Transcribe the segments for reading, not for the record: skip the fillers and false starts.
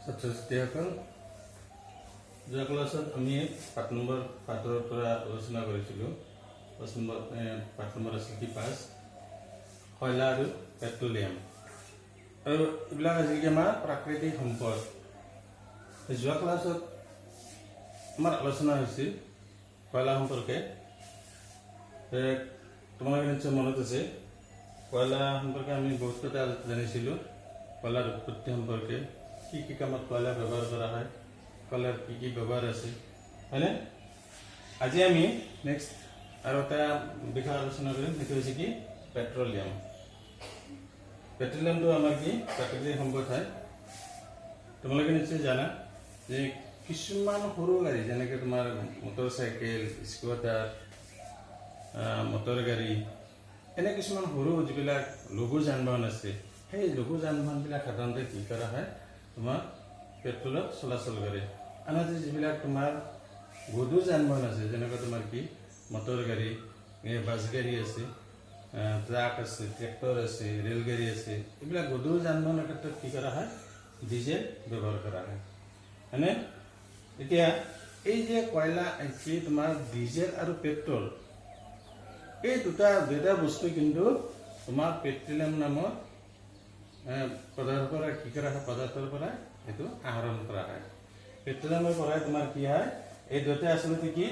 ছাত্ৰ-ছাত্ৰীসকল যোৱা ক্লাছত আমি 5 নম্বৰ পাঠৰ পৰা আলোচনা কৰিছিলোঁ। 5 নম্বৰ পাঠ নম্বৰ আছিল কি 5 কয়লা আৰু পেট্ৰলিয়াম আৰু এইবিলাক আছিল কি আমাৰ প্ৰাকৃতিক সম্পদ। যোৱা ক্লাছত আমাৰ আলোচনা হৈছিল কয়লা সম্পৰ্কে। তোমালোকে নিশ্চয় মনত আছে কয়লা সম্পৰ্কে আমি বহুত কথা জানিছিলোঁ। কয়লাৰ উৎপত্তি সম্পৰ্কে কি কি কামত কয়লা ব্যৱহাৰ কৰা হয়, কয়লাৰ কি কি ব্যৱহাৰ আছে, হয়নে? আজি আমি নেক্সট আৰু এটা বিষয় আলোচনা কৰিম, সেইটো হৈছে কি পেট্ৰলিয়াম। পেট্ৰলিয়ামটো আমাৰ কি প্ৰাকৃতিক সম্পদ হয়। তোমালোকে নিশ্চয় জানা যে কিছুমান সৰু গাড়ী যেনেকৈ তোমাৰ মটৰ চাইকেল, স্কুটাৰ, মটৰ গাড়ী, এনে কিছুমান সৰু যিবিলাক লঘু যান বাহন আছে, সেই লঘু যান বাহনবিলাক সাধাৰণতে কি কৰা হয় তোমাৰ পেট্ৰলত চলাচল কৰে। আনহাতে যিবিলাক তোমাৰ গধুৰ যান বাহন আছে যেনেকৈ তোমাৰ কি মটৰ গাড়ী, বাছ গাড়ী আছে, ট্ৰাক আছে, ট্ৰেক্টৰ আছে, ৰেলগাড়ী আছে, এইবিলাক গধুৰ যান বাহনৰ ক্ষেত্ৰত কি কৰা হয় ডিজেল ব্যৱহাৰ কৰা হয়, হয়নে? এতিয়া এই যে কয়লা কি তোমাৰ ডিজেল আৰু পেট্ৰল, এই দুটা বস্তু কিন্তু তোমাৰ পেট্ৰলিয়াম নামৰ পদাৰ্থৰ পৰা কি কৰা হয়, পদাৰ্থৰ পৰা এইটো আহৰণ কৰা হয়। পেট্ৰলিয়ামৰ পৰাই তোমাৰ কি হয়, এই দুটা আচলতে কি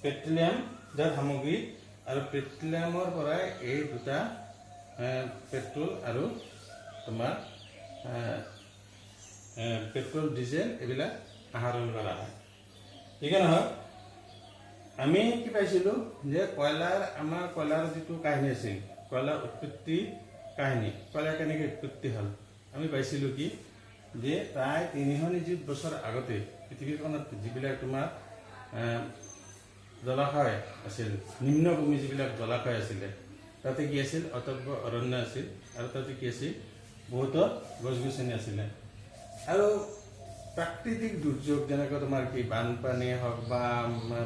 পেট্ৰলিয়াম যাৰ সামগ্ৰী, আৰু পেট্ৰলিয়ামৰ পৰাই এই দুটা পেট্ৰল আৰু তোমাৰ পেট্ৰল ডিজেল এইবিলাক আহৰণ কৰা হয়। ঠিক নহয়? আমি কি পাইছিলোঁ যে আমাৰ কয়লাৰ যিটো কাহিনী আছিল, কয়লাৰ উৎপত্তি কাহিনী, কয়লা কেনেকৈ উৎপত্তি হ'ল, আমি পাইছিলোঁ কি যে প্ৰায় 300 নিযুত বছৰ আগতে পৃথিৱীখনত যিবিলাক তোমাৰ জলাশয় আছিল, নিম্নভূমি যিবিলাক জলাশয় আছিলে, তাতে কি আছিল অটব্য অৰণ্য আছিল, আৰু তাতে কি আছিল বহুতো গছ গছনি আছিলে। আৰু প্ৰাকৃতিক দুৰ্যোগ যেনেকৈ তোমাৰ কি বানপানী হওক বা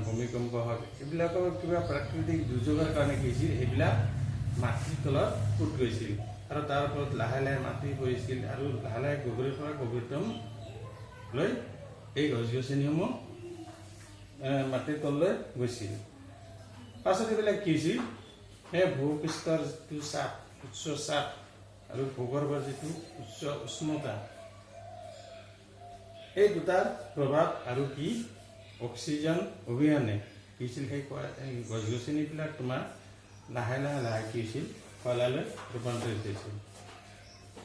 ভূমিকম্প হওক, এইবিলাকৰ কিবা প্ৰাকৃতিক দুৰ্যোগৰ কাৰণে কি হৈছিল, এইবিলাক মাটিৰ তলত পুত গৈছিল আৰু তাৰ ওপৰত লাহে লাহে মাটি পৰিছিল আৰু লাহে লাহে গভীৰৰ পৰা গভীৰতম লৈ এই গছ গছনিসমূহ মাটিৰ তললৈ গৈছিল। পাছত এইবিলাক কি হৈছিল, সেই ভূপৃষ্ঠৰ যিটো চাপ, উচ্চ চাপ আৰু ভূগৰ্ভৰ যিটো উচ্চ উষ্ণতা, এই দুটাৰ প্ৰভাৱ আৰু কি অক্সিজেন অবিহনে কি হৈছিল, সেই গছ গছনিবিলাক তোমাৰ লাহে লাহে লাহে কি হৈছিল কয়লালৈ ৰূপান্তৰিত হৈছিল।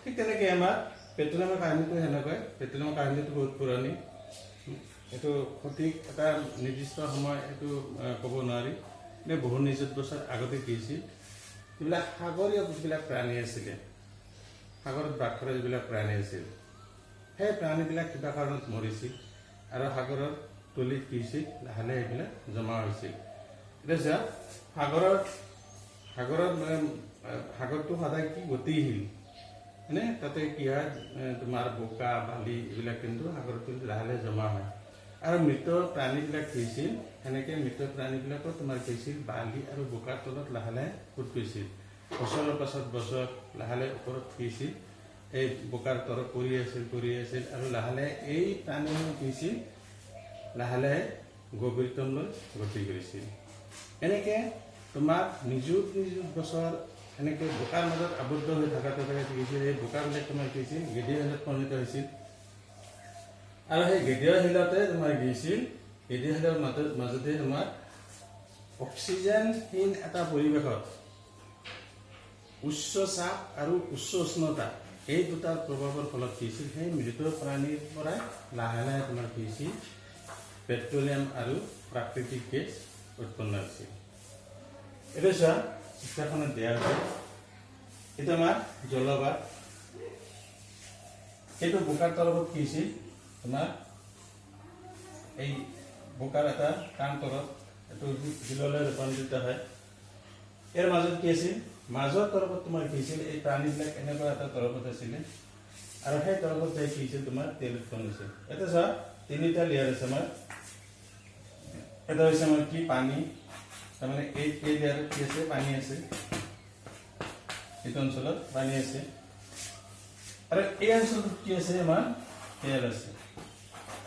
ঠিক তেনেকৈ আমাৰ পেট্ৰলিয়ামৰ কাহিনীটো সেনেকৈ, পেট্ৰলিয়ামৰ কাহিনীটো বহুত পুৰণি, এইটো সঠিক এটা নিৰ্দিষ্ট সময় এইটো ক'ব নোৱাৰি। বহু নিযুত বছৰ আগতে কি হৈছিল, যিবিলাক সাগৰীয় যিবিলাক প্ৰাণী আছিলে, সাগৰত বাস কৰা যিবিলাক প্ৰাণী আছিল, সেই প্ৰাণীবিলাক কিবা কাৰণত মৰিছিল আৰু সাগৰৰ তলিত কি হৈছিল লাহে লাহে এইবিলাক জমা হৈছিল। এতিয়া সাগৰটো সদায় কি গতিশীল, হয়নে? তাতে কি হয় তোমাৰ বোকা বালি এইবিলাক কিন্তু সাগৰত কিন্তু লাহে লাহে জমা হয়। আৰু মৃত প্ৰাণীবিলাক কি হৈছিল, সেনেকৈ মৃত প্ৰাণীবিলাকো তোমাৰ কি হৈছিল বালি আৰু বোকাৰ তলত লাহে লাহে পুত গৈছিল। বছৰৰ পাছত বছৰ লাহে লাহে ওপৰত কি হৈছিল, এই বোকাৰ তলত পৰি আছিল আৰু লাহে লাহে এই প্ৰাণীসমূহ কি হৈছিল লাহে লাহে গভীৰতমলৈ গতি কৰিছিল। এনেকৈ তোমাৰ নিযুত বছৰ এনেকৈ বোকাৰ মাজত আবদ্ধ হৈ থকাতে কি হৈছিল, এই বোকাবিলাক তোমাৰ কি হৈছিল গেদীয় শিলত পৰিণত হৈছিল। আৰু সেই গেদীয় শিলতে তোমাৰ কি হৈছিল, গেদীয় শিলৰ মাজতে তোমাৰ অক্সিজেনহীন এটা পৰিৱেশত উচ্চ চাপ আৰু উচ্চ উষ্ণতা, এই দুটাৰ প্ৰভাৱৰ ফলত কি হৈছিল, সেই মৃত প্ৰাণীৰ পৰাই লাহে লাহে তোমাৰ কি হৈছিল পেট্ৰলিয়াম আৰু প্ৰাকৃতিক গেছ উৎপন্ন হৈছিল। এইটো চোৱা চিত্ৰখনত দিয়া হৈছে, এইটো আমাৰ জলভাগ, এইটো বোকাৰ তৰফত কি হৈছিল তোমাৰ এই বোকাৰ এটা টান তৰফ, এইটো শিললৈ ৰূপান্তৰিত হয়। ইয়াৰ মাজত কি আছিল, মাজৰ তৰফত তোমাৰ কি হৈছিল, এই প্ৰাণীবিলাক এনেকুৱা এটা তৰফত আছিলে আৰু সেই তৰফত যাই কি হৈছিল তোমাৰ তেল উৎপন্ন হৈছিল। এতিয়া চোৱা 3টা লেয়াৰ আছে আমাৰ। এটা হৈছে আমাৰ কি পানী, তাৰমানে এই লেয়াৰত কি আছে পানী আছে, এইটো অঞ্চলত পানী আছে, আৰু এই অঞ্চলটোত কি আছে আমাৰ তেল আছে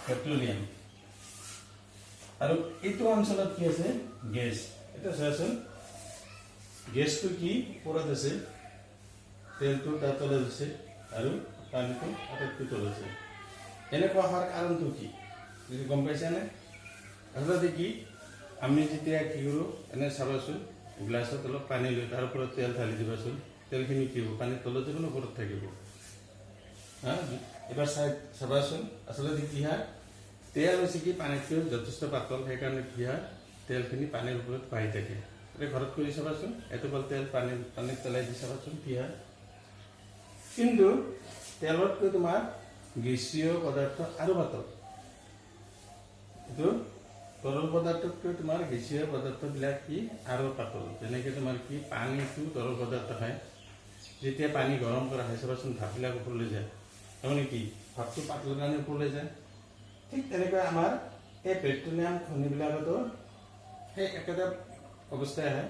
পেট্ৰলিয়াম আৰু এইটো অঞ্চলত কি আছে গেছ এটা চাচোন গেছটো কি ওপৰত আছে তেলটো তাৰ তলত আছে আৰু পানীটো আটাইতকৈ তলত আছে এনেকুৱা হোৱাৰ কাৰণটো কি যদি গম পাইছানে আচলতে কি আমি যেতিয়া কি কৰোঁ এনে চাবাচোন গ্লাছত অলপ পানী লৈ তাৰ ওপৰত তেল ঢালি দিবাচোন তেলখিনি কি হ'ব পানীৰ তলত যাব ওপৰত থাকিব হা এবাৰ চাবাচোন আচলতে কি হয় তেল হৈছে কি পানীতকৈ যথেষ্ট পাতল সেইকাৰণে কি হয় তেলখিনি পানীৰ ওপৰত পাই থাকে এতিয়া ঘৰত কৰি চাবাচোন এটোপাল তেল পানীত পেলাই দি চাবাচোন কি হয় কিন্তু তেলতকৈ তোমাৰ গেছীয় পদাৰ্থ আৰু পাতল এইটো তৰল পদাৰ্থতকৈ তোমাৰ গেছীয় পদাৰ্থবিলাক কি আৰু পাতল যেনেকৈ তোমাৰ কি পানীটো তৰল পদাৰ্থ হয় যেতিয়া পানী গৰম কৰা হয় চাবাচোন ভাপবিলাক ওপৰলৈ যায় তাৰমানে কি ভাপটো পাতলৰ কাৰণে ওপৰলৈ যায় ঠিক তেনেকৈ আমাৰ এই পেট্ৰলিয়াম খনিবিলাকতো সেই একেটা অৱস্থাই আহে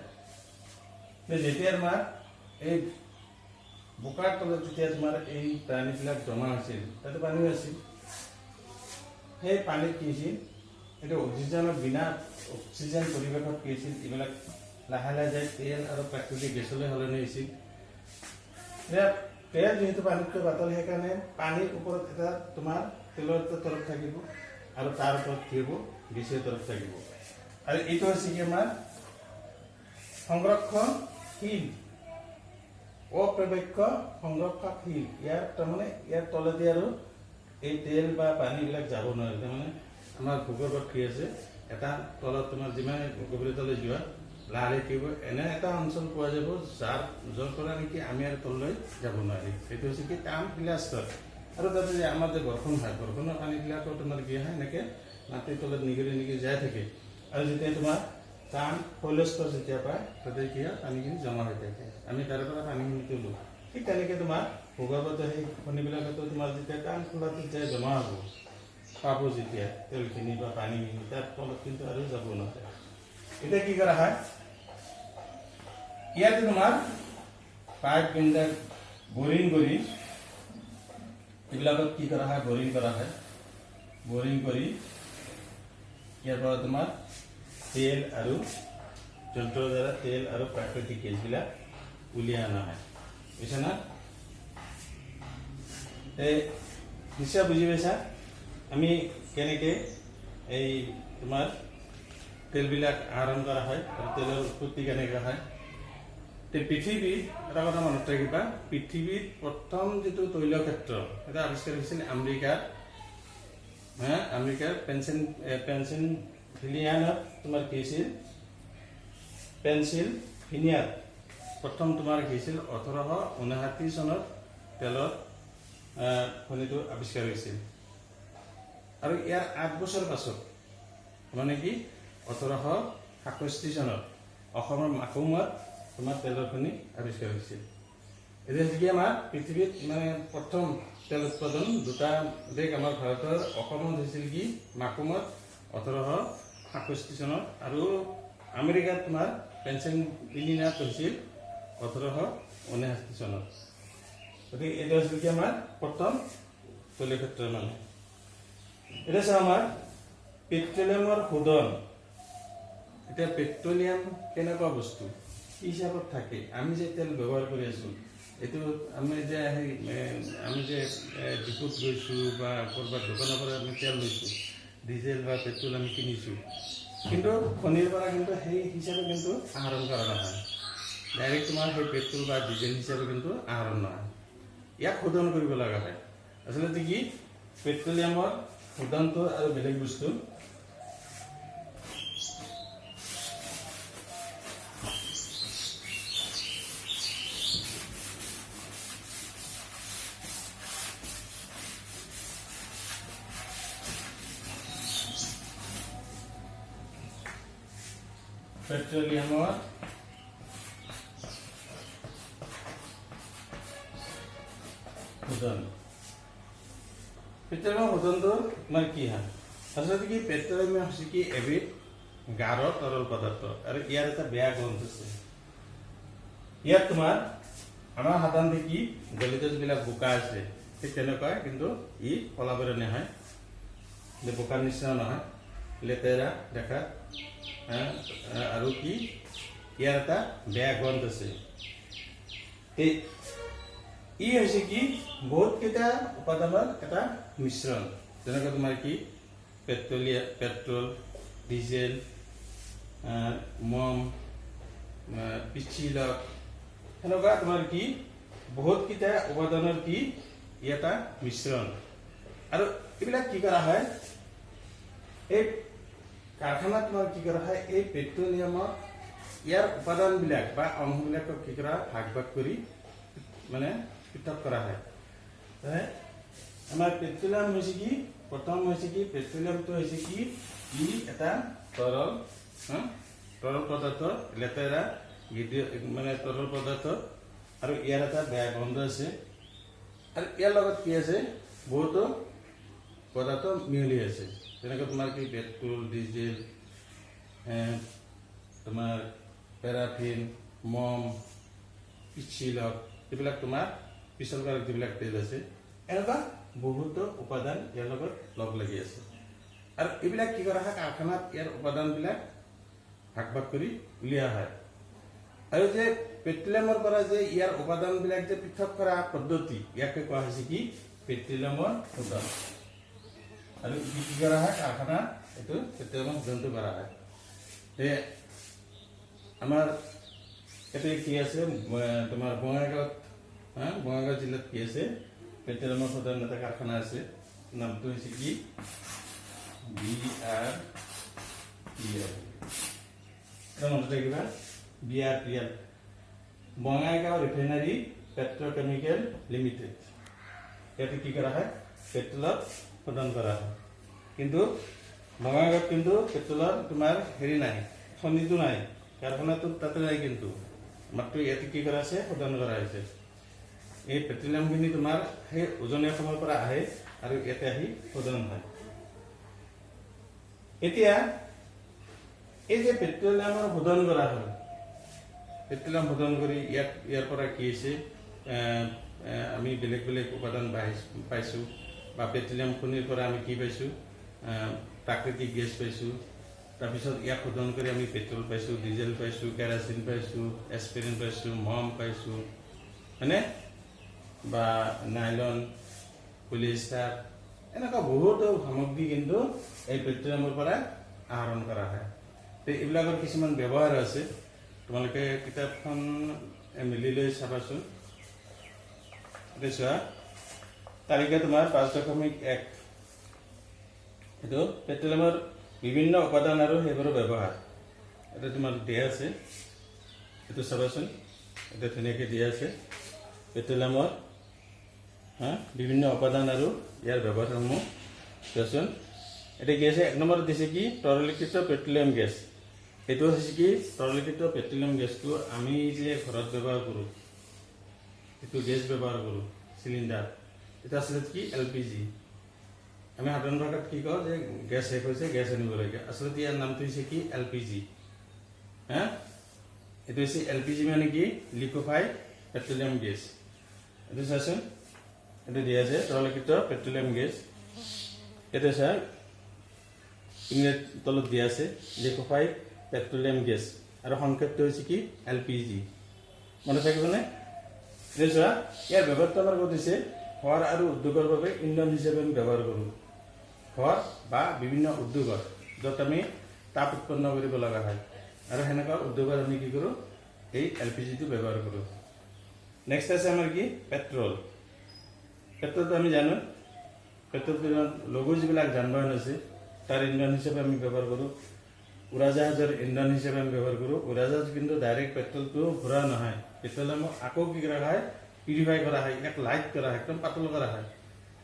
যেতিয়া তোমাৰ এই বোকাৰ তলত যেতিয়া তোমাৰ এই প্ৰাণীবিলাক জমা হৈছিল তাতে পানীও আছিল সেই পানীত কি হৈছিল এইটো অক্সিজেনৰ বিনা অক্সিজেন পৰিৱেশত কি হৈছিল এইবিলাক লাহে লাহে যায় তেল আৰু প্ৰাকৃতিক গেছলৈ সলনি হৈছিল তেল যিহেতু পানীতকৈ পাতল সেইকাৰণে পানীৰ ওপৰত এটা তোমাৰ তেলৰ তৰফ থাকিব আৰু তাৰ ওপৰত কি হ'ব গেছীয় তৰফ থাকিব আৰু এইটো হৈছে কি আমাৰ সংৰক্ষণশীল অপ্ৰৱেক্ষ সংৰক্ষণশীল ইয়াৰ তাৰমানে ইয়াৰ তলেদি আৰু এই তেল বা পানীবিলাক যাব নোৱাৰে তাৰমানে আমাৰ ভূগৰ্ভত কি আছে এটা তলত তোমাৰ যিমান গভীৰতালৈ যোৱা লাহে কি হ'ব এনে এটা অঞ্চল পোৱা যাব য'ৰ পৰা নেকি আমি আৰু তললৈ যাব নোৱাৰিম সেইটো হৈছে কি টান প্লাষ্টাৰ আৰু তাতে যে আমাৰ যে বৰষুণ হয় বৰষুণৰ পানীবিলাকো তোমাৰ কি হয় এনেকৈ মাটিৰ তলত নিগৰি যাই থাকে আৰু যেতিয়া তোমাৰ টান শৈলস্তৰ যেতিয়া পায় তাতে কি হয় পানীখিনি জমা হৈ থাকে আমি তাৰে পৰা পানীখিনি তোলোঁ ঠিক তেনেকৈ তোমাৰ ভূগৰ্ভত সেই খনিবিলাকতো তোমাৰ যেতিয়া টান খোলাটোত যায় জমা হ'ব পাব যেতিয়া তেলখিনি বা পানীখিনি তাৰ তলত কিন্তু আৰু যাব নোৱাৰে এতিয়া কি কৰা হয় ইয়াতে তোমাৰ পাইপ বিলাক বৰিং কৰি এইবিলাকত কি কৰা হয় বৰিং কৰা হয় বৰিং কৰি ইয়াৰ পৰা তোমাৰ তেল আৰু যন্ত্ৰৰ দ্বাৰা তেল আৰু প্ৰাকৃতিক গেছবিলাক উলিয়াই অনা হয় বুজিছা না এই নিশ্চয় বুজি পাইছা আমি কেনেকৈ এই তোমাৰ তেলবিলাক আহৰণ কৰা হয় আৰু তেলৰ উৎপত্তি কেনেকৈ হয় পৃথিৱীত এটা কথা মনত ৰাখিবা পৃথিৱীত প্ৰথম যিটো তৈল ক্ষেত্ৰ এটা আৱিষ্কাৰ হৈছিল আমেৰিকাৰ পেনচিলভেনিয়াত তোমাৰ কি হৈছিল পেনচিলভেনিয়াত প্ৰথম তোমাৰ কি হৈছিল 1859 চনত তেলৰ খনিটো আৱিষ্কাৰ হৈছিল আৰু ইয়াৰ 8 বছৰ পাছত মানে কি 1867 চনত অসমৰ মাকুমত তোমাৰ তেলৰ খনি আৱিষ্কাৰ হৈছিল এতিয়া কি আমাৰ পৃথিৱীত মানে প্ৰথম তেল উৎপাদন দুটা দেশ আমাৰ ভাৰতৰ অসমত হৈছিল কি মাকুমত 1867 চনত আৰু আমেৰিকাত তোমাৰ পেনচিলভেনিয়াত হৈছিল 1859 চনত গতিকে এইটো হৈছিল কি আমাৰ প্ৰথম তৈলক্ষেত্ৰ মানে এটা চাওঁ আমাৰ পেট্ৰলিয়ামৰ শোধন এতিয়া পেট্ৰলিয়াম কেনেকুৱা বস্তু কি হিচাপত থাকে আমি যে তেল ব্যৱহাৰ কৰি আছোঁ এইটো আমি যে ডিপুত গৈছোঁ বা ক'ৰবাত দোকানৰ পৰা আমি তেল লৈছোঁ ডিজেল বা পেট্ৰল আমি কিনিছোঁ কিন্তু খনিৰ পৰা কিন্তু সেই হিচাপে কিন্তু আহৰণ কৰা নহয় ডাইৰেক্ট তোমাৰ সেই পেট্ৰল বা ডিজেল হিচাপে কিন্তু আহৰণ নহয় ইয়াক শোধন কৰিব লগা হয় আচলতে কি পেট্ৰলিয়ামৰ শোধনটো আৰু বেলেগ বস্তু পেট্ৰলিয়ামৰ শোধন পেট্ৰলিয়ামৰ শোধনটো তোমাৰ কি হয় আচলতে কি পেট্ৰলিয়াম হৈছে কি এবিধ গাঢ় তৰল পদাৰ্থ আৰু ইয়াৰ এটা বেয়া গন্ধ আছে ইয়াত তোমাৰ আমাৰ সাধাৰণতে কি জলিত যিবিলাক বোকা আছে ঠিক তেনেকুৱাই কিন্তু ই কলাবৰণীয়া হয়, বোকাৰ নিচিনা নহয়, লেতেৰা দেখাত আৰু কি ইয়াৰ এটা বেয়া গন্ধ আছে। ই হৈছে কি বহুতকেইটা উপাদানৰ এটা মিশ্ৰণ, যেনেকৈ তোমাৰ কি পেট্ৰল, ডিজেল, মম, পিচ্ছিলক, সেনেকুৱা তোমাৰ কি বহুতকেইটা উপাদানৰ কি ই এটা মিশ্ৰণ। আৰু এইবিলাক কি কৰা হয়, এই কাৰখানাত তোমাৰ কি কৰা হয়, এই পেট্ৰলিয়ামক ইয়াৰ উপাদানবিলাক বা অংশবিলাকক কি কৰা ভাগ ভাগ কৰি মানে পৃথক কৰা হয়। আমাৰ পেট্ৰলিয়াম হৈছে কি, প্ৰথম হৈছে কি পেট্ৰলিয়ামটো হৈছে কি ই এটা তৰল পদাৰ্থ, লেতেৰা মানে তৰল পদাৰ্থ, আৰু ইয়াৰ এটা বেয়া গন্ধ আছে, আৰু ইয়াৰ লগত কি আছে বহুতো পদাৰ্থ মিহলি আছে, যেনেকৈ তোমাৰ কি পেট্ৰল, ডিজেল, তোমাৰ পেৰাফিন, মম, পিচ্ছিলক, এইবিলাক তোমাৰ পিছলকাৰক যিবিলাক তেল আছে, এনেকুৱা বহুতো উপাদান ইয়াৰ লগত লগ লাগি আছে। আৰু এইবিলাক কি কৰা হয়, কাৰখানাত ইয়াৰ উপাদানবিলাক ভাগ ভাগ কৰি উলিওৱা হয়। আৰু যে পেট্ৰলিয়ামৰ পৰা যে ইয়াৰ উপাদানবিলাক যে পৃথক কৰা পদ্ধতি, ইয়াকে কোৱা হৈছে কি পেট্ৰলিয়ামৰ শোধন। আৰু কি কৰা হয়, কাৰখানাত এইটো পেট্ৰলিয়ামৰ শোধনটো কৰা হয়। আমাৰ ইয়াতে কি আছে, তোমাৰ বঙাইগাঁও জিলাত কি আছে, পেট্ৰলিয়ামৰ শোধন এটা কাৰখানা আছে, নামটো হৈছে কি BRPL, মনত ৰাখিবা BRPL, Bongaigaon refinery petrochemical limited. ইয়াতে কি কৰা হয়, পেট্ৰলত শোধন কৰা হয়। কিন্তু বঙাইগাঁৱত কিন্তু পেট্ৰলৰ তোমাৰ হেৰি নাই, খনিটো নাই, কাৰখানাটো তাতে নাই, কিন্তু মাত্ৰ ইয়াতে কি কৰা আছে, শোধন কৰা হৈছে। এই পেট্ৰলিয়ামখিনি তোমাৰ সেই উজনি অসমৰ পৰা আহে আৰু ইয়াতে আহি শোধন হয়। এতিয়া এই যে পেট্ৰলিয়ামৰ শোধন কৰা হয়, পেট্ৰলিয়াম শোধন কৰি ইয়াৰ পৰা কি হৈছে, আমি বেলেগ বেলেগ উপাদান পাইছোঁ, বা পেট্ৰলিয়াম খনিৰ পৰা আমি কি পাইছোঁ, প্ৰাকৃতিক গেছ পাইছোঁ, তাৰপিছত ইয়াক শোধন কৰি আমি পেট্ৰল পাইছোঁ, ডিজেল পাইছোঁ, কেৰাচিন পাইছোঁ, এস্পিৰিন পাইছোঁ, মম পাইছোঁ, হয়নে, বা নাইলন, পলিষ্টাৰ, এনেকুৱা বহুতো সামগ্ৰী কিন্তু এই পেট্ৰলিয়ামৰ পৰা আহৰণ কৰা হয়। এইবিলাকৰ কিছুমান ব্যৱহাৰ আছে, তোমালোকে কিতাপখন মেলি লৈ চাবাচোন। চোৱা, তালিকা তোমাৰ 5.1, এইটো পেট্ৰলিয়ামৰ বিভিন্ন উপাদান আৰু সেইবোৰৰ ব্যৱহাৰ, এটা তোমাৰ দিয়া আছে, এইটো চাবাচোন, এটা ধুনীয়াকৈ দিয়া আছে পেট্ৰলিয়ামৰ বিভিন্ন উপাদান আৰু ইয়াৰ ব্যৱহাৰসমূহ চোৱাচোন। এতিয়া কি আছে, 1 নম্বৰত দিছে কি তৰলীকৃত পেট্ৰলিয়াম গেছ। এইটো হৈছে কি তৰলীকৃত পেট্ৰলিয়াম গেছটো আমি যে ঘৰত ব্যৱহাৰ কৰোঁ, এইটো গেছ ব্যৱহাৰ কৰোঁ, চিলিণ্ডাৰ, এটা আচলতে কি LPG। আমি সাধাৰণ ভাষাত কি কওঁ যে গেছ শেষ হৈছে, গেছ আনিব লাগে, আচলতে ইয়াৰ নামটো হৈছে কি LPG। এইটো হৈছে LPG মানে কি লিকুইফাইড পেট্ৰলিয়াম গেছ। এইটো চাচোন, এইটো দিয়া আছে তৰলীকৃত পেট্ৰলিয়াম গেছ। এইটো চা ইংৰাজী তলত দিয়া আছে লিকুইফাইড পেট্ৰলিয়াম গেছ, আৰু সংক্ষেপটো হৈছে কি LPG। মনত থাকিবনে? এইটো চোৱা, ইয়াৰ ব্যৱহাৰটো আমাৰ ক'ত হৈছে, ঘৰ আৰু উদ্যোগৰ বাবে ইন্ধন হিচাপে আমি ব্যৱহাৰ কৰোঁ। ঘৰ বা বিভিন্ন উদ্যোগত য'ত আমি তাপ উৎপন্ন কৰিব লগা হয়, আৰু সেনেকুৱা উদ্যোগত আমি কি কৰোঁ, এই LPGটো ব্যৱহাৰ কৰোঁ। নেক্সট আছে আমাৰ কি পেট্ৰল। পেট্ৰলটো আমি জানো, পেট্ৰলটো লঘু যিবিলাক যান বাহন আছে তাৰ ইন্ধন হিচাপে আমি ব্যৱহাৰ কৰোঁ। উৰাজাহাজৰ ইন্ধন হিচাপে আমি ব্যৱহাৰ কৰোঁ। উৰাজাহাজ কিন্তু ডাইৰেক্ট পেট্ৰলটো ভৰোৱা নহয়, পেট্ৰলিয়ামক আকৌ কি কৰা হয়, পিউৰিফাই কৰা হয়, এক লাইট কৰা হয়, একদম পাতল কৰা হয়,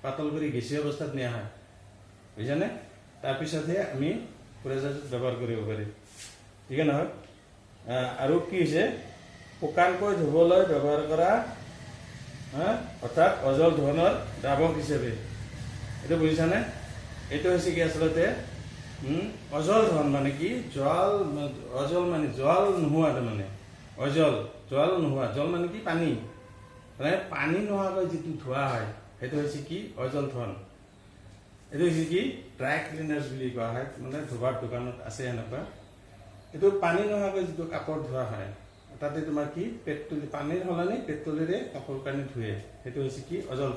পাতল কৰি গেছীয় অৱস্থাত নিয়া হয়, বুজিছানে? তাৰপিছতহে আমি উৰাজাহাজত ব্যৱহাৰ কৰিব পাৰি, ঠিক নহয়? আৰু কি হৈছে, শুকানকৈ ধুবলৈ ব্যৱহাৰ কৰা, অৰ্থাৎ অজল ধৰণৰ দ্ৰাৱক হিচাপে, এইটো বুজিছানে? এইটো হৈছে কি আচলতে অজল ধন মানে কি জল, অজল মানে জল নোহোৱা, তাৰমানে অজল, জল নোহোৱা, জল মানে কি পানী, মানে পানী নোহোৱাকৈ যিটো ধোৱা হয় সেইটো হৈছে কি অজল ধন এইটো হৈছে কি ড্ৰাই ক্লিনাৰ্ছ বুলি কোৱা হয় মানে ধোৱাৰ দোকানত আছে এনেকুৱা এইটো পানী নোহোৱাকৈ যিটো কাপোৰ ধোৱা হয় তাতে তোমাৰ কি পেট্ৰল পানীৰ সলনি পেট্ৰলেৰে কাপোৰ কানি ধুৱে সেইটো হৈছে কি অজল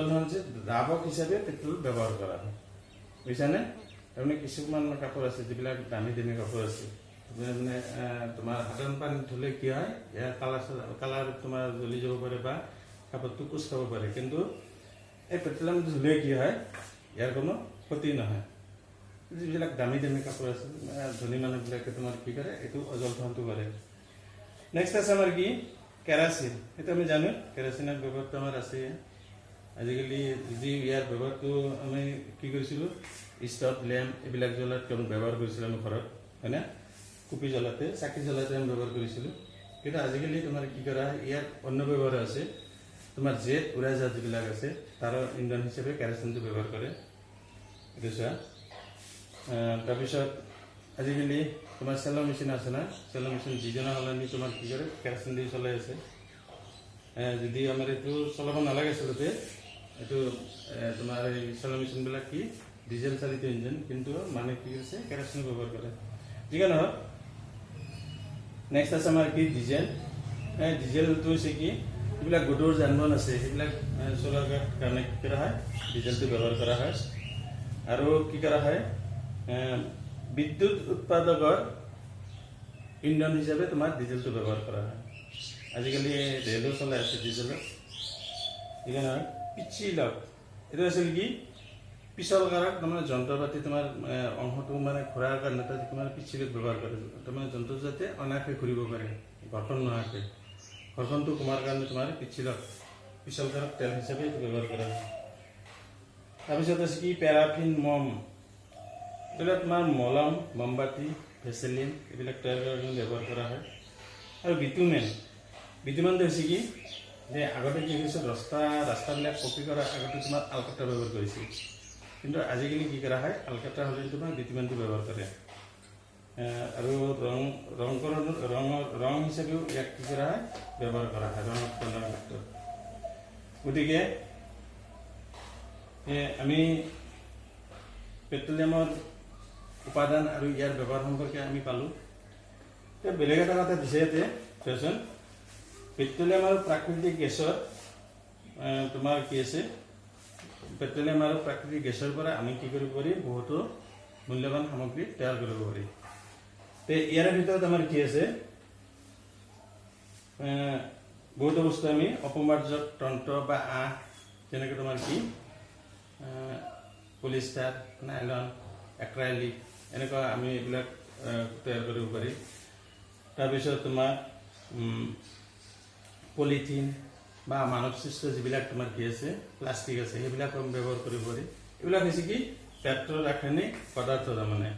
ধন যে দ্ৰাৱক হিচাপে পেট্ৰল ব্যৱহাৰ কৰা হয় বুজিছানে তাৰমানে কিছুমান কাপোৰ আছে যিবিলাক দামী কাপোৰ আছে মানে তোমাৰ সাধাৰণ পানী ধুলে কি হয় ইয়াৰ কালাৰ তোমাৰ জ্বলি যাব পাৰে বা কাপোৰটো কোচ খাব পাৰে কিন্তু এই পেট্ৰলিয়াম ধুলে কি হয় ইয়াৰ কোনো ক্ষতি নহয় যিবিলাক দামী কাপোৰ আছে ধনী মানুহবিলাকে তোমাৰ কি কৰে এইটো অজল ধনটো কৰে নেক্সট আছে আমাৰ কি কেৰাচিন সেইটো আমি জানো কেৰাচিনৰ ব্যৱহাৰটো আমাৰ আছে আজিকালি যি ইয়াৰ ব্যৱহাৰটো আমি কি কৰিছিলোঁ ষ্টভ লেম্প এইবিলাক জ্বলাত ব্যৱহাৰ কৰিছিলোঁ আমি ঘৰত হয়নে কুপি জ্বলাতে চাকি জ্বলাতে আমি ব্যৱহাৰ কৰিছিলোঁ কিন্তু আজিকালি তোমাৰ কি কৰা ইয়াৰ অন্য ব্যৱহাৰ আছে তোমাৰ জেট উৰাজাহাজ যিবিলাক আছে তাৰ ইন্ধন হিচাপে কেৰাচিনটো ব্যৱহাৰ কৰে এইটো চোৱা তাৰপিছত আজিকালি তোমাৰ চেল' মেচিন আছে না চেল' মেচিন যিজনা সলনি তোমাৰ কি কৰে কেৰাচিন দি চলাই আছে যদি আমাৰ এইটো চলাব নালাগে আচলতে এইটো তোমাৰ এই চেল' মেচিনবিলাক কি ডিজেল চালিত ইঞ্জিন কিন্তু মানে কি হৈছে কেৰাচিন ব্যৱহাৰ কৰে যিকে নহওক নেক্সট আছে আমাৰ কি ডিজেলটো হৈছে কি যিবিলাক গধুৰ যান বাহন আছে সেইবিলাক চলাৰ কাৰণে কি কৰা হয় ডিজেলটো ব্যৱহাৰ কৰা হয় আৰু কি কৰা হয় বিদ্যুৎ উৎপাদকৰ ইন্ধন হিচাপে তোমাৰ ডিজেলটো ব্যৱহাৰ কৰা হয় আজিকালি ৰেলো চলাই আছে ডিজেলত ঠিক আছে পিছিলক এইটো আছিল কি পিছল কাৰক তাৰমানে যন্ত্ৰ পাতি তোমাৰ অংশটো মানে ঘূৰাৰ কাৰণে তাত তোমাৰ পিছিলক ব্যৱহাৰ কৰে তাৰমানে যন্ত্ৰ যাতে অনায়াসে ঘূৰিব পাৰে ঘৰ্ষণ নোহোৱাকৈ ঘৰ্ষণটো কমাৰ কাৰণে তোমাৰ পিছল কাৰক তেল হিচাপে এইটো ব্যৱহাৰ কৰা হয় তাৰপিছত আছে কি পেৰাফিন মম এইবিলাক তোমাৰ মলম মমবাতি ভেচেলিন এইবিলাক তৈয়াৰ কৰাৰ কাৰণে ব্যৱহাৰ কৰা হয় আৰু বিটুমেনটো হৈছে কি যে আগতে কি হৈছিল ৰাস্তাবিলাক পকী কৰাৰ আগতে তোমাৰ আলকাট্ৰা ব্যৱহাৰ কৰিছিল কিন্তু আজিকালি কি কৰা হয় আলকাট্ৰা হ'লে তোমাৰ বিটুমেনটো ব্যৱহাৰ কৰে আৰু ৰং হিচাপেও ইয়াক কি কৰা হয় ব্যৱহাৰ কৰা হয় ৰং উৎপাদনৰ ক্ষেত্ৰত গতিকে আমি পেট্ৰলিয়ামৰ উপাদান আৰু ইয়াৰ ব্যৱহাৰ সম্পৰ্কে আমি পালোঁ বেলেগ এটা কথা দিছে ইয়াতে চোৱাচোন পেট্ৰলিয়াম আৰু প্ৰাকৃতিক গেছৰ তোমাৰ কি আছে পেট্ৰলিয়াম আৰু প্ৰাকৃতিক গেছৰ পৰা আমি কি কৰিব পাৰি বহুতো মূল্যৱান সামগ্ৰী তৈয়াৰ কৰিব পাৰি ইয়াৰ ভিতৰত আমাৰ কি আছে বহুতো বস্তু আমি অপমাৰ্জক তন্ত্ৰ বা আঁহ যেনেকৈ তোমাৰ কি পলিষ্টাৰ নাইলন এক্ৰাইলিক এনেকুৱা আমি এইবিলাক তৈয়াৰ কৰিব পাৰি তাৰপিছত তোমাৰ পলিথিন বা মানৱ সৃষ্ট যিবিলাক তোমাৰ কি আছে প্লাষ্টিক আছে সেইবিলাক ব্যৱহাৰ কৰিব পাৰি এইবিলাক হৈছে কি পেট্ৰ' ৰাসায়নিক পদাৰ্থ তাৰমানে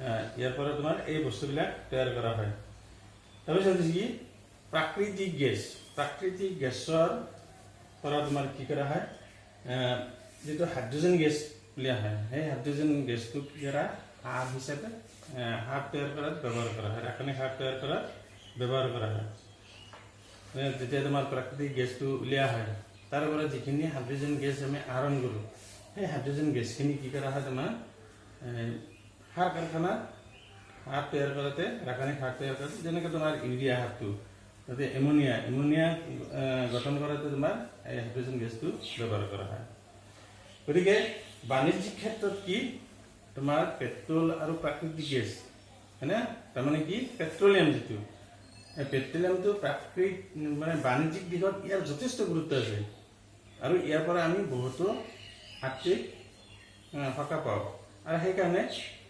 ইয়াৰ পৰা তোমাৰ এই বস্তুবিলাক তৈয়াৰ কৰা হয় তাৰপিছত হৈছে কি প্ৰাকৃতিক গেছৰ পৰা তোমাৰ কি কৰা হয় যিটো হাইড্ৰজেন গেছ উলিওৱা হয় সেই হাইড্ৰজেন গেছটো কি কৰা সাৰ হিচাপে সাৰ তৈয়াৰ কৰাত ব্যৱহাৰ কৰা হয় ৰাসায়নিক সাৰ তৈয়াৰ কৰাত ব্যৱহাৰ কৰা হয় যেতিয়া তোমাৰ প্ৰাকৃতিক গেছটো উলিওৱা হয় তাৰ পৰা যিখিনি হাইড্ৰজেন গেছ আমি আহৰণ কৰোঁ সেই হাইড্ৰজেন গেছখিনি কি কৰা হয় তোমাৰ সাৰ কাৰখানাত সাৰ তৈয়াৰ কৰাতে ৰাসায়নিক সাৰ তৈয়াৰ কৰাতে যেনেকৈ তোমাৰ ইউৰিয়া সাৰটো তাতে এমনিয়া গঠন কৰাতে তোমাৰ এই হাইড্ৰজেন গেছটো ব্যৱহাৰ কৰা হয় গতিকে বাণিজ্যিক ক্ষেত্ৰত কি তোমাৰ পেট্ৰল আৰু প্ৰাকৃতিক গেছ হয়নে তাৰমানে কি পেট্ৰলিয়াম যিটো এই পেট্ৰলিয়ামটো প্ৰাকৃতিক মানে বাণিজ্যিক দিশত ইয়াৰ যথেষ্ট গুৰুত্ব আছে আৰু ইয়াৰ পৰা আমি বহুতো আৰ্থিক সকাহ পাওঁ আৰু সেইকাৰণে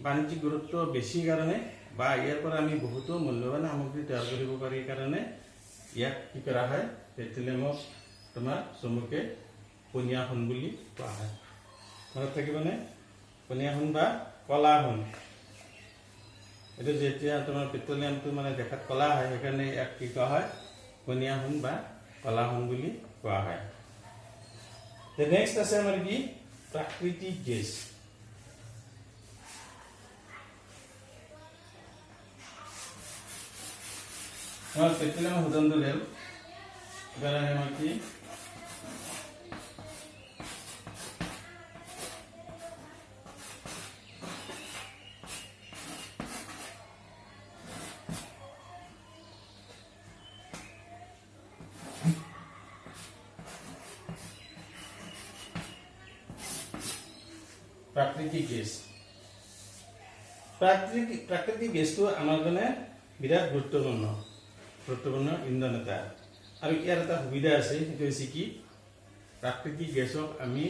বাণিজ্যিক গুৰুত্ব বেছি কাৰণে বা ইয়াৰ পৰা আমি বহুতো মূল্যৱান সামগ্ৰী তৈয়াৰ কৰিব পাৰি কাৰণে ইয়াক কি কৰা হয় পেট্ৰলিয়ামক তোমাৰ চমুকে পনীয়া সোণ বুলি কোৱা হয় মনত থাকিবনে পনীয়া সোণ বা কলা সোণ এইটো যেতিয়া তোমাৰ পেট্ৰলিয়ামটো মানে দেখাত কলা হয় সেইকাৰণে ইয়াক কি কোৱা হয় পনীয়া সোণ বা কলা সোণ বুলি কোৱা হয় নেক্সট আছে আমাৰ কি প্ৰাকৃতিক গেছ পেট্ৰোলিয়াম হুদন দিলেন এবাৰ আমাৰ কি প্ৰাকৃতিক গেছ। প্ৰাকৃতিক গেছটো আমাৰ কাৰণে বিৰাট গুৰুত্বপূৰ্ণ ইন্ধন এটা। আৰু ইয়াৰ এটা সুবিধা আছে, সেইটো হৈছে কি প্ৰাকৃতিক গেছক আমি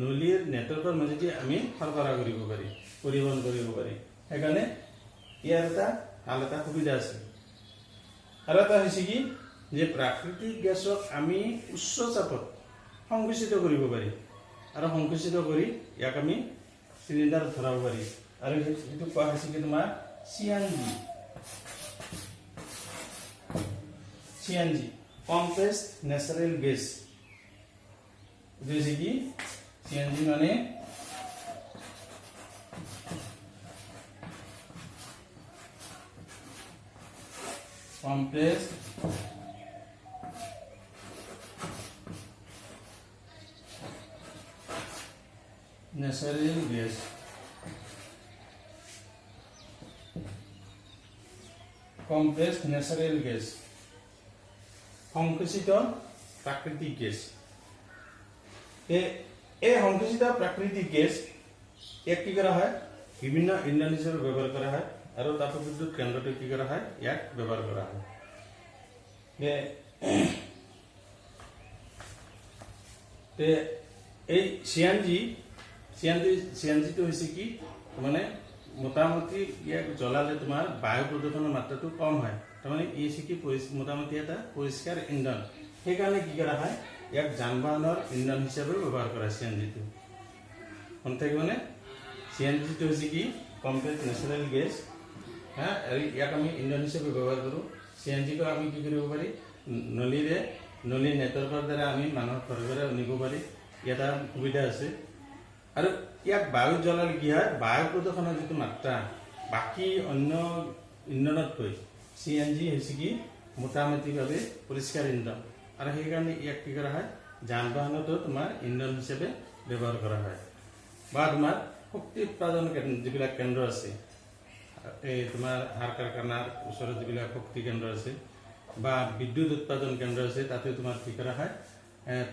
নলীৰ নেটৱৰ্কৰ মাজেদি আমি সৰবৰাহ কৰিব পাৰি, পৰিবহণ কৰিব পাৰি। সেইকাৰণে ইয়াৰ এটা ভাল এটা সুবিধা আছে। আৰু এটা হৈছে কি যে প্ৰাকৃতিক গেছক আমি উচ্চ চাপত সংকুচিত কৰিব পাৰি, আৰু সংকুচিত কৰি ইয়াক আমি চিলিণ্ডাৰত ভৰাব পাৰি। আৰু সেইটো কোৱা হৈছে কি তোমাৰ CNG, compressed natural gas। এইটো হৈছে কি CNG মানে compressed natural gas। compressed natural gas, সংকুচিত প্ৰাকৃতিক গেছ। এই সংকুচিত প্ৰাকৃতিক গেছ ইয়াক কি কৰা হয়, বিভিন্ন ইন্ধন হিচাপে ব্যৱহাৰ কৰা হয়, আৰু তাপবিদ্যুৎ কেন্দ্ৰটো কি কৰা হয়, ইয়াক ব্যৱহাৰ কৰা হয়। এই CNGটো হৈছে কি মানে মোটামুটি ইয়াক জ্বলালে তোমাৰ বায়ু প্ৰদূষণৰ মাত্ৰাটো কম হয়। তাৰমানে ই হৈছে কি মোটামুটি এটা পৰিষ্কাৰ ইন্ধন। সেইকাৰণে কি কৰা হয়, ইয়াক যান বাহনৰ ইন্ধন হিচাপে ব্যৱহাৰ কৰা হয় CNGটো। মনত থাকিবনে? CNGটো হৈছে কি কম্প্ৰেছড নেচাৰেল গেছ। আৰু ইয়াক আমি ইন্ধন হিচাপে ব্যৱহাৰ কৰোঁ। CNGটো আমি কি কৰিব পাৰি, নলীৰ নেটৱৰ্কৰ দ্বাৰা আমি মানুহৰ ঘৰে নিব পাৰি। ইয়াত সুবিধা আছে। আৰু ইয়াক বায়ুত জ্বলালে কি হয়, বায়ু প্ৰদূষণৰ যিটো মাত্ৰা বাকী অন্য ইন্ধনতকৈ CNG হৈছে কি মোটামুটিভাৱে পৰিষ্কাৰ ইন্ধন। আৰু সেইকাৰণে ইয়াক কি কৰা হয়, যান বাহনতো তোমাৰ ইন্ধন হিচাপে ব্যৱহাৰ কৰা হয়। বা তোমাৰ শক্তি উৎপাদন যিবিলাক কেন্দ্ৰ আছে, এই তোমাৰ সাৰ কাৰখানাৰ ওচৰত যিবিলাক শক্তি কেন্দ্ৰ আছে বা বিদ্যুৎ উৎপাদন কেন্দ্ৰ আছে, তাতে তোমাৰ কি কৰা হয়,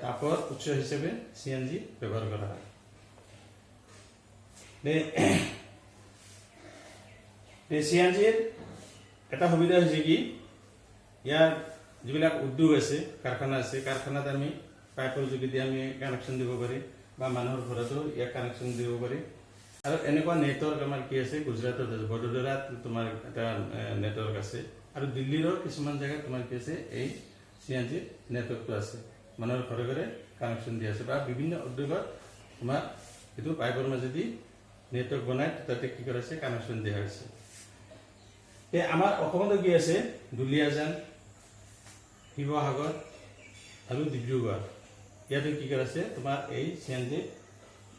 তাপৰ উৎস হিচাপে CNG ব্যৱহাৰ কৰা হয়। CNGৰ এটা সুবিধা হৈছে কি, ইয়াৰ যিবিলাক উদ্যোগ আছে, কাৰখানা আছে, কাৰখানাত আমি পাইপৰ যোগেদি আমি কানেকশ্যন দিব পাৰি, বা মানুহৰ ঘৰতো ইয়াক কানেকশ্যন দিব পাৰি। আৰু এনেকুৱা নেটৱৰ্ক আমাৰ কি আছে, গুজৰাটত আছে, বডোদৰাত তোমাৰ এটা নেটৱৰ্ক আছে, আৰু দিল্লীৰো কিছুমান জেগাত তোমাৰ কি আছে, এই CNG নেটৱৰ্কটো আছে। মানুহৰ ঘৰে ঘৰে কানেকশ্যন দিয়া আছে, বা বিভিন্ন উদ্যোগত তোমাৰ এইটো পাইপৰ মাজেদি নেটৱৰ্ক বনাই তাতে কি কৰা হৈছে, কানেকশ্যন দিয়া হৈছে। আমাৰ অসমতো কি আছে, দুলীয়াজান, শিৱসাগৰ আৰু ডিব্ৰুগড়, ইয়াতে কি কৰা আছে, তোমাৰ এই CNG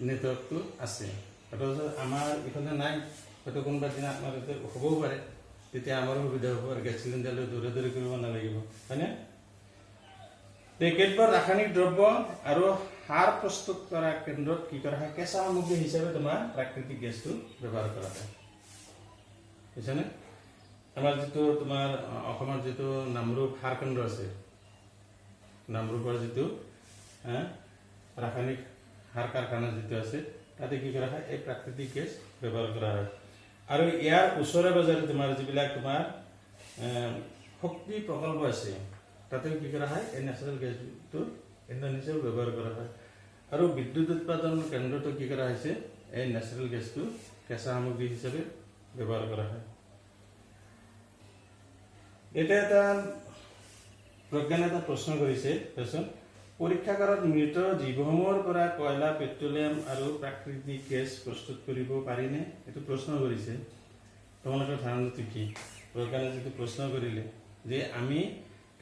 নেটৱৰ্কটো আছে। আমাৰ ইফালে নাই, হয়তো কোনোবা দিনা আমাৰ ইয়াতে হ'বও পাৰে, তেতিয়া আমাৰো সুবিধা হ'ব, আৰু গেছ চিলিণ্ডাৰ লৈ দৌৰা দৌৰি কৰিব নালাগিব, হয়নে? কেতবোৰ ৰাসায়নিক দ্ৰব্য আৰু সাৰ প্ৰস্তুত কৰা কেন্দ্ৰত কি কৰা হয়, কেঁচা সামগ্ৰী হিচাপে তোমাৰ প্ৰাকৃতিক গেছটো ব্যৱহাৰ কৰা হয়। বুজিছানে? আমাৰ যিটো তোমাৰ অসমৰ যিটো নামৰূপ সাৰ কেন্দ্ৰ আছে, নামৰূপৰ যিটো ৰাসায়নিক সাৰ কাৰখানা যিটো আছে, তাতে কি কৰা হয়, এই প্ৰাকৃতিক গেছ ব্যৱহাৰ কৰা হয়। আৰু ইয়াৰ ওচৰে পাজৰে তোমাৰ যিবিলাক তোমাৰ শক্তি প্ৰকল্প আছে, তাতেও কি কৰা হয়, এই নেচাৰেল গেছটো ইন্ধন হিচাপে ব্যৱহাৰ কৰা হয়। আৰু বিদ্যুৎ উৎপাদন কেন্দ্ৰটো কি কৰা হৈছে, এই নেচাৰেল গেছটো কেঁচা সামগ্ৰী হিচাপে ব্যৱহাৰ কৰা হয়। এতিয়া এটা প্ৰজ্ঞানে এটা প্ৰশ্ন কৰিছে, পৰীক্ষাগাৰত মৃত জীৱসমূহৰ পৰা কয়লা, পেট্ৰলিয়াম আৰু প্ৰাকৃতিক গেছ প্ৰস্তুত কৰিব পাৰিনে? এইটো প্ৰশ্ন কৰিছে। তোমালোকৰ ধাৰণাটো কি? প্ৰজ্ঞানে যিটো প্ৰশ্ন কৰিলে যে আমি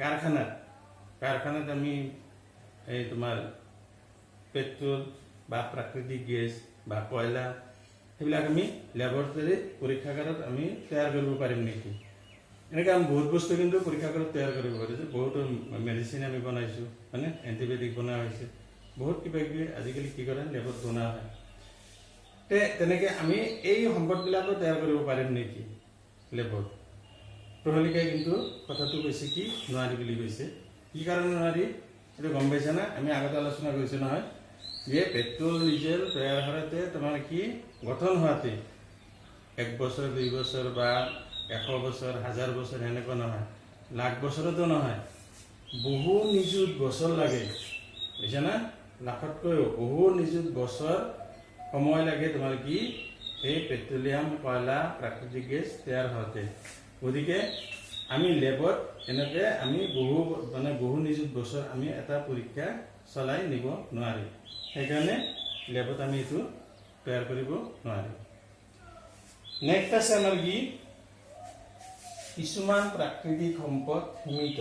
কাৰখানাত আমি এই তোমাৰ পেট্ৰল বা প্ৰাকৃতিক গেছ বা কয়লা সেইবিলাক আমি লেবৰেটৰী পৰীক্ষাগাৰত আমি তৈয়াৰ কৰিব পাৰিম নেকি? এনেকৈ আমি বহুত বস্তু কিন্তু পৰীক্ষাগাৰত তৈয়াৰ কৰিব পাৰিছোঁ। বহুতো মেডিচিন আমি বনাইছোঁ, হয়নে? এণ্টিবায়'টিক বনোৱা হৈছে, বহুত কিবা কিবি আজিকালি কি কৰে, লেবত বনোৱা হয়। তেনেকৈ আমি এই সম্পদবিলাকো তৈয়াৰ কৰিব পাৰিম নেকি লেবত? প্ৰহলিকাই কিন্তু কথাটো কৈছে কি নোৱাৰি বুলি কৈছে। কি কাৰণে নোৱাৰি এইটো গম পাইছা না? আমি আগতে আলোচনা কৰিছোঁ নহয়, যে পেট্রোল ডিজেল তৈয়ার হওয়াতে তোমার কি গঠন হওয়াতে 1 বছর 2 বছর বা 100 বছর 1000 বছর এনেকুৱা নহয়, লাখ বছৰতো নহয়, বহু নিযুত বছৰ লাগে, বুঝছে না? লাখতকৈও বহু নিযুত বছৰ সময় লাগে তোমাৰ কি এই পেট্ৰোলিয়াম কয়লা প্ৰাকৃতিক গ্যাস তৈয়াৰ হওয়াতে। গতিকে আমি লেবত এনেকে আমি বহু নিযুত বছৰ আমি এটা পৰীক্ষা চলাই নিব নোৱাৰিম, সেইকাৰণে লেবত আমি এইটো তৈয়াৰ কৰিব নোৱাৰিম। নেক্সট আছে আমাৰ কি কিছুমান প্ৰাকৃতিক সম্পদ সীমিত।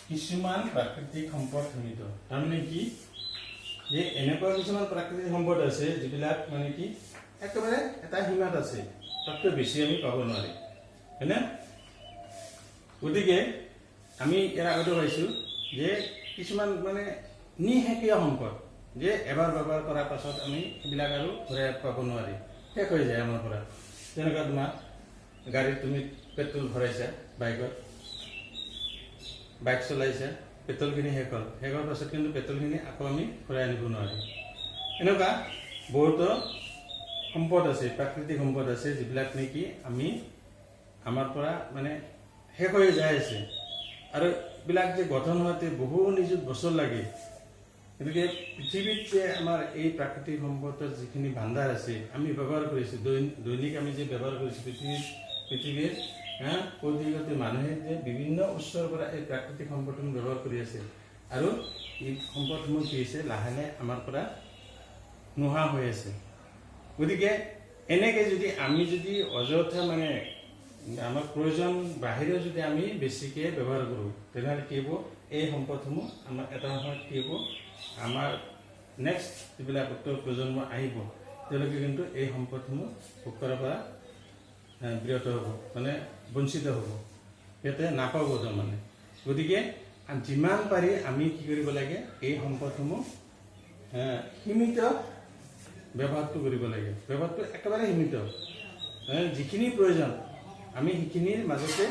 কিছুমান প্ৰাকৃতিক সম্পদ সীমিত তাৰমানে কি যে এনেকুৱা কিছুমান প্ৰাকৃতিক সম্পদ আছে যিবিলাক মানে কি একেবাৰে এটা সীমাত আছে, তাতকৈ বেছি আমি পাব নোৱাৰি, হয়নে? গতিকে আমি ইয়াৰ আগতে পাইছোঁ যে কিছুমান মানে নিশেষীয় সম্পদ যে এবাৰ ব্যৱহাৰ কৰাৰ পাছত আমি সেইবিলাক আৰু ঘূৰাই পাব নোৱাৰি, শেষ হৈ যায় আমাৰ পৰা। যেনেকুৱা তোমাৰ গাড়ীত তুমি পেট্ৰল ভৰাইছা, বাইক চলাইছে, পেট্ৰলখিনি শেষ হ'ল, শেষ হোৱাৰ পাছত কিন্তু পেট্ৰলখিনি আকৌ আমি ঘূৰাই আনিব নোৱাৰিম। এনেকুৱা বহুতো সম্পদ আছে, প্ৰাকৃতিক সম্পদ আছে যিবিলাক নেকি আমি আমাৰ পৰা মানে শেষ হৈ যাই আছে, আৰু এইবিলাক যে গঠন হোৱাতে বহু নিযুত বছৰ লাগে। গতিকে পৃথিৱীত যে আমাৰ এই প্ৰাকৃতিক সম্পদৰ যিখিনি ভাণ্ডাৰ আছে আমি ব্যৱহাৰ কৰিছোঁ, দৈনিক আমি যে ব্যৱহাৰ কৰিছোঁ, পৃথিৱীৰ প্ৰত্যেকতে মানুহে যে বিভিন্ন উৎসৰ পৰা এই প্ৰাকৃতিক সম্পদসমূহ ব্যৱহাৰ কৰি আছে, আৰু এই সম্পদসমূহ কি হৈছে লাহে লাহে আমাৰ পৰা নোহোৱা হৈ আছে। গতিকে এনেকৈ যদি আমি অযথা মানে আমাৰ প্ৰয়োজন বাহিৰেও যদি আমি বেছিকৈ ব্যৱহাৰ কৰোঁ, তেনেহ'লে কি হ'ব, এই সম্পদসমূহ আমাৰ এটা সময়ত কি হ'ব, আমাৰ নেক্সট যিবিলাক উত্তৰ প্ৰজন্ম আহিব তেওঁলোকে কিন্তু এই সম্পদসমূহ ভোগ কৰাৰ পৰা বিৰত হ'ব, মানে বঞ্চিত হ'ব, সিহঁতে নাপাব তাৰমানে। গতিকে যিমান পাৰি আমি কি কৰিব লাগে, এই সম্পদসমূহ সীমিত ব্যৱহাৰটো কৰিব লাগে, ব্যৱহাৰটো একেবাৰে সীমিত, যিখিনি প্ৰয়োজন আমি সেইখিনিৰ মাজতে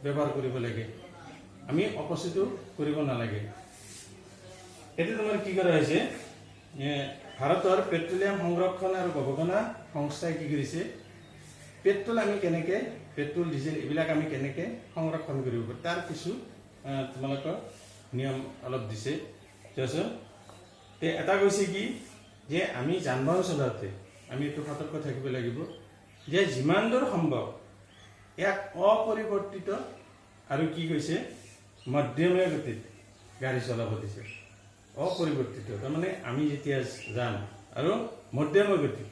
ব্যৱহাৰ কৰিব লাগে, আমি অপচয়টো কৰিব নালাগে। এতিয়া তোমাৰ কি কৰা হৈছে, ভাৰতৰ পেট্ৰলিয়াম সংৰক্ষণ আৰু গৱেষণা সংস্থাই কি কৰিছে, পেট্ৰল আমি কেনেকৈ, পেট্ৰল ডিজেল এইবিলাক আমি কেনেকৈ সংৰক্ষণ কৰিব পাৰোঁ তাৰ কিছু তোমালোকৰ নিয়ম অলপ দিছে। চোৱাচোন, এটা কৈছে কি যে আমি যান বাহন চলাওঁতে আমি এইটো সতৰ্ক থাকিব লাগিব যে যিমান দূৰ সম্ভৱ ইয়াক অপৰিৱৰ্তিত আৰু কি কৈছে মধ্যমীয়া গতিত গাড়ী চলাব দিছে। অপৰিৱৰ্তিত তাৰমানে আমি যেতিয়া যাম আৰু মধ্যমীয়া গতি,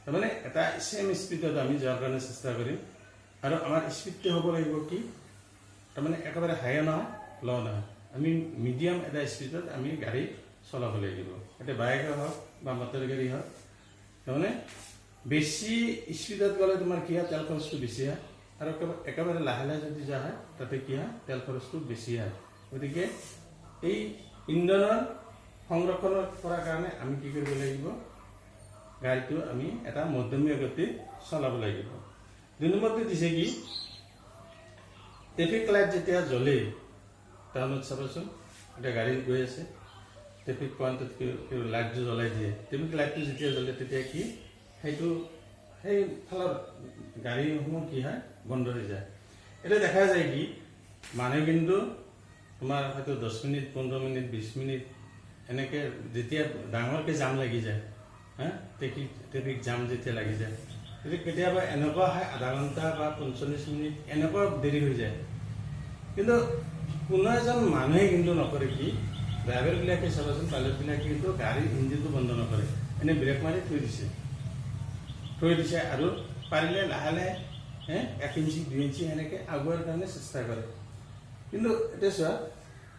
তাৰমানে এটা ছেম স্পীডত আমি যোৱাৰ কাৰণে চেষ্টা কৰিম, আৰু আমাৰ স্পীডটো হ'ব লাগিব কি তাৰমানে একেবাৰে হাই নহয়, ল' নহয়, আমি মিডিয়াম এটা স্পীডত আমি গাড়ী চলাব লাগিব। এতিয়া বাইকে হওক বা মটৰ গাড়ী হওক, তাৰমানে বেছি স্পীডত গ'লে তোমাৰ কি হয়, তেল খৰচটো বেছি হয়, আৰু একেবাৰে লাহে লাহে যদি যোৱা হয় তাতে কি হয়, তেল খৰচটো বেছি হয়। গতিকে এই ইন্ধনৰ সংৰক্ষণ কৰাৰ কাৰণে আমি কি কৰিব লাগিব, গাড়ীটো আমি এটা মধ্যমীয়া গতিত চলাব লাগিব। 2 নম্বৰটো দিছে কি, ট্ৰেফিক লাইট যেতিয়া জ্বলে টাউনত চাবচোন, এতিয়া গাড়ী গৈ আছে, ট্ৰেফিক পইণ্টত লাইটটো জ্বলাই দিয়ে, ট্ৰেফিক লাইটটো যেতিয়া জ্বলে তেতিয়া কি সেইটো সেই ফালৰ গাড়ীসমূহ কি হয়, বন্ধ হৈ যায়। এতিয়া দেখা যায় কি মানুহে কিন্তু তোমাৰ হয়তো 10 মিনিট 15 মিনিট 20 মিনিট এনেকৈ যেতিয়া ডাঙৰকৈ জাম লাগি যায়, ট্ৰেফিক জাম যেতিয়া লাগি যায়, তেতিয়া কেতিয়াবা এনেকুৱা হয় আধা ঘণ্টা বা 45 মিনিট এনেকুৱা দেৰি হৈ যায়। কিন্তু কোনো এজন মানুহে কিন্তু নকৰে কি, ড্ৰাইভাৰবিলাকে চাবাচোন, পাইলটবিলাকে কিন্তু গাড়ীৰ ইঞ্জিনটো বন্ধ নকৰে, এনেই ব্ৰেক মাৰি থৈ দিছে, আৰু পাৰিলে লাহে লাহে 1 ইঞ্চি 2 ইঞ্চি এনেকৈ আগুৱাৰ কাৰণে চেষ্টা কৰে। কিন্তু এতিয়া চোৱা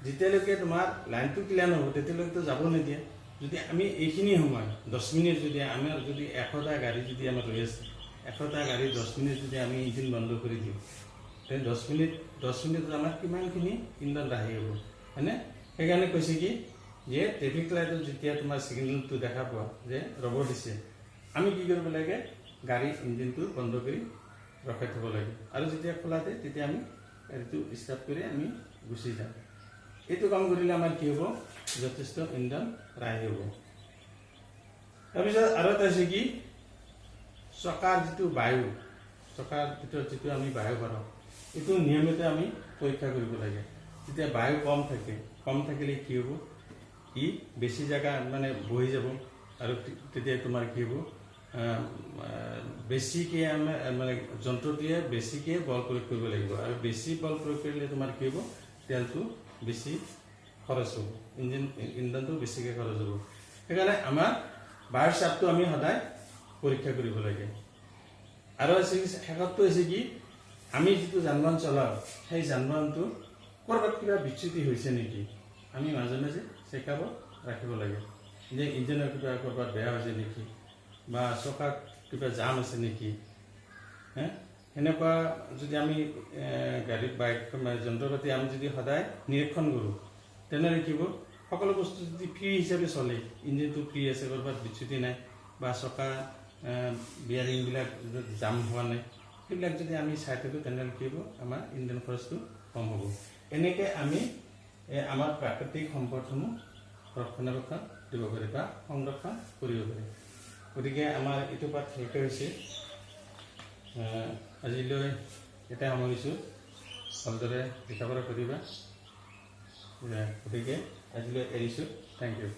যেতিয়ালৈকে তোমাৰ লাইনটো ক্লিয়াৰ নহ'ব তেতিয়ালৈকেতো যাব নিদিয়ে যদি আমি এইখিনি সময় 10 মিনিট যদি আমাৰ যদি 100টা গাড়ী যদি আমাৰ ৰৈ আছে 100টা গাড়ী 10 মিনিট যদি আমি ইঞ্জিন বন্ধ কৰি দিওঁ তেনে 10 মিনিটত আমাৰ কিমানখিনি ইন্ধন ৰাহি হ'ব হয়নে সেইকাৰণে কৈছে কি যে ট্ৰেফিক লাইটত যেতিয়া তোমাৰ ছিগনেলটো দেখা পোৱা যে ৰ'ব দিছে আমি কি কৰিব লাগে গাড়ী ইঞ্জিনটো বন্ধ কৰি ৰখাই থ'ব লাগে আৰু যেতিয়া খোলা দিয়ে তেতিয়া আমি গাড়ীটো ষ্টাৰ্ট কৰি আমি গুচি যাওঁ এইটো কাম কৰিলে আমাৰ কি হ'ব যথেষ্ট ইন্ধন ৰাহি হ'ব তাৰপিছত আৰু এটা আছে কি চকাৰ যিটো বায়ু চকাৰ ভিতৰত যিটো আমি বায়ু ভৰাওঁ এইটো নিয়মিত আমি পৰীক্ষা কৰিব লাগে যেতিয়া বায়ু কম থাকিলে কি হ'ব ই বেছি জায়গা মানে বহি যাব আৰু তেতিয়া তোমাৰ কি হ'ব বেছিকে আমাৰ মানে যন্ত্ৰটোৱে বেছিকে বল প্ৰয়োগ কৰিব লাগিব আৰু বেছি বল প্ৰয়োগ কৰিলে তোমাৰ কি হ'ব তেলটো বেছি খৰচ হ'ব ইন্ধনটো বেছিকে খৰচ হ'ব সেইকাৰণে আমাৰ বায়ুৰ চাপটো আমি সদায় পৰীক্ষা কৰিব লাগে আৰু শেষতটো হৈছে কি আমি যিটো যান বাহন চলাওঁ সেই যান বাহনটো ক'ৰবাত কিবা বিচ্যুতি হৈছে নেকি আমি মাজে মাজে চেকআপত ৰাখিব লাগে যে ইঞ্জিনৰ কিবা ক'ৰবাত বেয়া হৈছে নেকি বা চকাত কিবা জাম আছে নেকি সেনেকুৱা যদি আমি গাড়ী বাইক যন্ত্ৰপাতি আমি যদি সদায় নিৰীক্ষণ কৰোঁ তেনেহ'লে কি হ'ব সকলো বস্তু যদি ফ্ৰী হিচাপে চলে ইঞ্জিনটো ফ্ৰী আছে ক'ৰবাত বিচ্যুতি নাই বা চকা বিয়াৰিংবিলাক জাম হোৱা নাই সেইবিলাক যদি আমি চাই থাকোঁ তেনেহ'লে কি হ'ব আমাৰ ইন্ধন খৰচটো কম হ'ব এনেকৈ আমি আমাৰ প্ৰাকৃতিক সম্পদসমূহ ৰক্ষণাবেক্ষণ দিব পাৰি বা সংৰক্ষণ কৰিব পাৰি গতিকে আমাৰ এইটো পাঠ শেষ হৈছে আজিলৈ এটা সামৰিছোঁ ভালদৰে লিখা পঢ়া কৰিবা গতিকে আজিলৈ এৰিছোঁ থেংক ইউ